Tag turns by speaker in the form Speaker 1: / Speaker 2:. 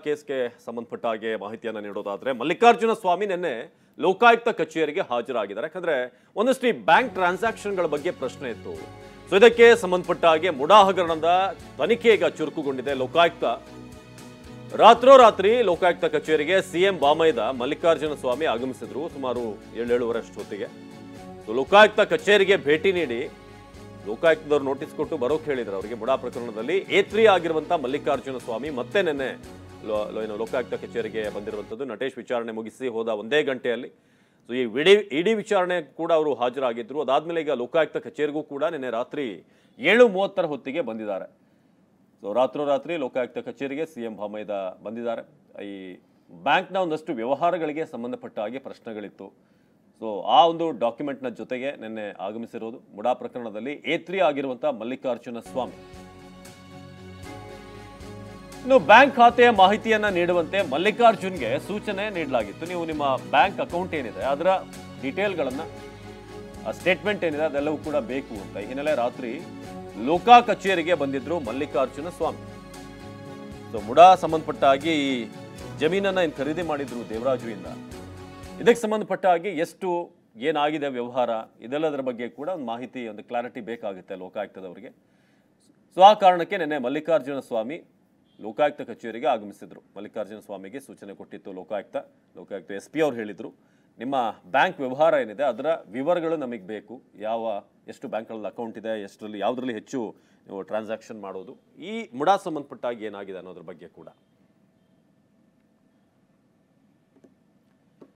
Speaker 1: ಕೇಸ್ಗೆ ಸಂಬಂಧಪಟ್ಟ ಹಾಗೆ ಮಾಹಿತಿಯನ್ನು ನೀಡೋದಾದ್ರೆ ಮಲ್ಲಿಕಾರ್ಜುನ ಸ್ವಾಮಿ ನಿನ್ನೆ ಲೋಕಾಯುಕ್ತ ಕಚೇರಿಗೆ ಹಾಜರಾಗಿದ್ದಾರೆ. ಯಾಕಂದ್ರೆ ಒಂದಷ್ಟು ಈ ಬ್ಯಾಂಕ್ ಟ್ರಾನ್ಸಾಕ್ಷನ್ಗಳ ಬಗ್ಗೆ ಪ್ರಶ್ನೆ ಇತ್ತು. ಸೊ ಇದಕ್ಕೆ ಸಂಬಂಧಪಟ್ಟ ಹಾಗೆ ಮುಡಾ ಹಗರಣದ ತನಿಖೆ ಈಗ ಚುರುಕುಗೊಂಡಿದೆ. ಲೋಕಾಯುಕ್ತ ರಾತ್ರೋರಾತ್ರಿ ಲೋಕಾಯುಕ್ತ ಕಚೇರಿಗೆ ಸಿಎಂ ಬಾಮೈದ ಮಲ್ಲಿಕಾರ್ಜುನ ಸ್ವಾಮಿ ಆಗಮಿಸಿದ್ರು. ಸುಮಾರು 7-7:30 ಅಷ್ಟೊತ್ತಿಗೆ ಲೋಕಾಯುಕ್ತ ಕಚೇರಿಗೆ ಭೇಟಿ ನೀಡಿ ಲೋಕಾಯುಕ್ತದವರು ನೋಟಿಸ್ ಕೊಟ್ಟು ಬರೋಕೆ ಹೇಳಿದ್ರು. ಅವರಿಗೆ ಮುಡಾ ಪ್ರಕರಣದಲ್ಲಿ A3 ಆಗಿರುವಂತಹ ಮಲ್ಲಿಕಾರ್ಜುನ ಸ್ವಾಮಿ ಮತ್ತೆ ನಿನ್ನೆ ಲೋಕಾಯುಕ್ತ ಕಚೇರಿಗೆ ಬಂದಿರುವಂಥದ್ದು. ನಟೇಶ್ ವಿಚಾರಣೆ ಮುಗಿಸಿ ಹೋದ ಒಂದೇ ಗಂಟೆಯಲ್ಲಿ ಸೊ ಈ ಇಡೀ ವಿಚಾರಣೆ ಕೂಡ ಅವರು ಹಾಜರಾಗಿದ್ರು. ಅದಾದ್ಮೇಲೆ ಈಗ ಲೋಕಾಯುಕ್ತ ಕಚೇರಿಗೂ ಕೂಡ ನಿನ್ನೆ ರಾತ್ರಿ 7:30 ಹೊತ್ತಿಗೆ ಬಂದಿದ್ದಾರೆ. ಸೊ ರಾತ್ರೋರಾತ್ರಿ ಲೋಕಾಯುಕ್ತ ಕಚೇರಿಗೆ ಸಿಎಂ ಬಾಮೈದ ಬಂದಿದ್ದಾರೆ. ಈ ಬ್ಯಾಂಕ್ನ ಒಂದಷ್ಟು ವ್ಯವಹಾರಗಳಿಗೆ ಸಂಬಂಧಪಟ್ಟ ಹಾಗೆ ಪ್ರಶ್ನೆಗಳಿತ್ತು. ಸೊ ಆ ಒಂದು ಡಾಕ್ಯುಮೆಂಟ್ನ ಜೊತೆಗೆ ನಿನ್ನೆ ಆಗಮಿಸಿರೋದು ಮುಡಾ ಪ್ರಕರಣದಲ್ಲಿ A3 ಆಗಿರುವಂತಹ ಮಲ್ಲಿಕಾರ್ಜುನ ಸ್ವಾಮಿ. ಇನ್ನು ಬ್ಯಾಂಕ್ ಖಾತೆಯ ಮಾಹಿತಿಯನ್ನ ನೀಡುವಂತೆ ಮಲ್ಲಿಕಾರ್ಜುನ್ಗೆ ಸೂಚನೆ ನೀಡಲಾಗಿತ್ತು. ನೀವು ನಿಮ್ಮ ಬ್ಯಾಂಕ್ ಅಕೌಂಟ್ ಏನಿದೆ ಅದರ ಡೀಟೇಲ್ಗಳನ್ನ ಸ್ಟೇಟ್ಮೆಂಟ್ ಏನಿದೆ ಅದೆಲ್ಲವೂ ಕೂಡ ಬೇಕು ಅಂತ ಈ ಹಿನ್ನೆಲೆ ರಾತ್ರಿ ಲೋಕಾ ಕಚೇರಿಗೆ ಬಂದಿದ್ರು ಮಲ್ಲಿಕಾರ್ಜುನ ಸ್ವಾಮಿ. ಸೊ ಮುಡಾ ಸಂಬಂಧಪಟ್ಟ ಹಾಗೆ ಈ ಜಮೀನನ್ನ ಖರೀದಿ ಮಾಡಿದ್ರು ದೇವರಾಜು ಇಂದ. ಇದಕ್ಕೆ ಸಂಬಂಧಪಟ್ಟ ಹಾಗೆ ಎಷ್ಟು ಏನಾಗಿದೆ ವ್ಯವಹಾರ ಇದೆಲ್ಲದರ ಬಗ್ಗೆ ಕೂಡ ಒಂದು ಮಾಹಿತಿ, ಒಂದು ಕ್ಲಾರಿಟಿ ಬೇಕಾಗುತ್ತೆ ಲೋಕಾಯುಕ್ತದವರಿಗೆ. ಸೊ ಆ ಕಾರಣಕ್ಕೆ ನಿನ್ನೆ ಮಲ್ಲಿಕಾರ್ಜುನ ಸ್ವಾಮಿ ಲೋಕಾಯುಕ್ತ ಕಚೇರಿಗೆ ಆಗಮಿಸಿದ್ರು. ಮಲ್ಲಿಕಾರ್ಜುನ ಸ್ವಾಮಿಗೆ ಸೂಚನೆ ಕೊಟ್ಟಿತ್ತು ಲೋಕಾಯುಕ್ತ SP ಅವ್ರು ಹೇಳಿದ್ರು, ನಿಮ್ಮ ಬ್ಯಾಂಕ್ ವ್ಯವಹಾರ ಏನಿದೆ ಅದರ ವಿವರಗಳು ನಮಗೆ ಬೇಕು. ಎಷ್ಟು ಬ್ಯಾಂಕ್ಗಳಲ್ಲಿ ಅಕೌಂಟ್ ಇದೆ, ಯಾವುದರಲ್ಲಿ ಹೆಚ್ಚು ನೀವು ಟ್ರಾನ್ಸಾಕ್ಷನ್ ಮಾಡೋದು, ಈ ಮುಡಾ ಸಂಬಂಧಪಟ್ಟಾಗಿ ಏನಾಗಿದೆ ಅನ್ನೋದ್ರ ಬಗ್ಗೆ ಕೂಡ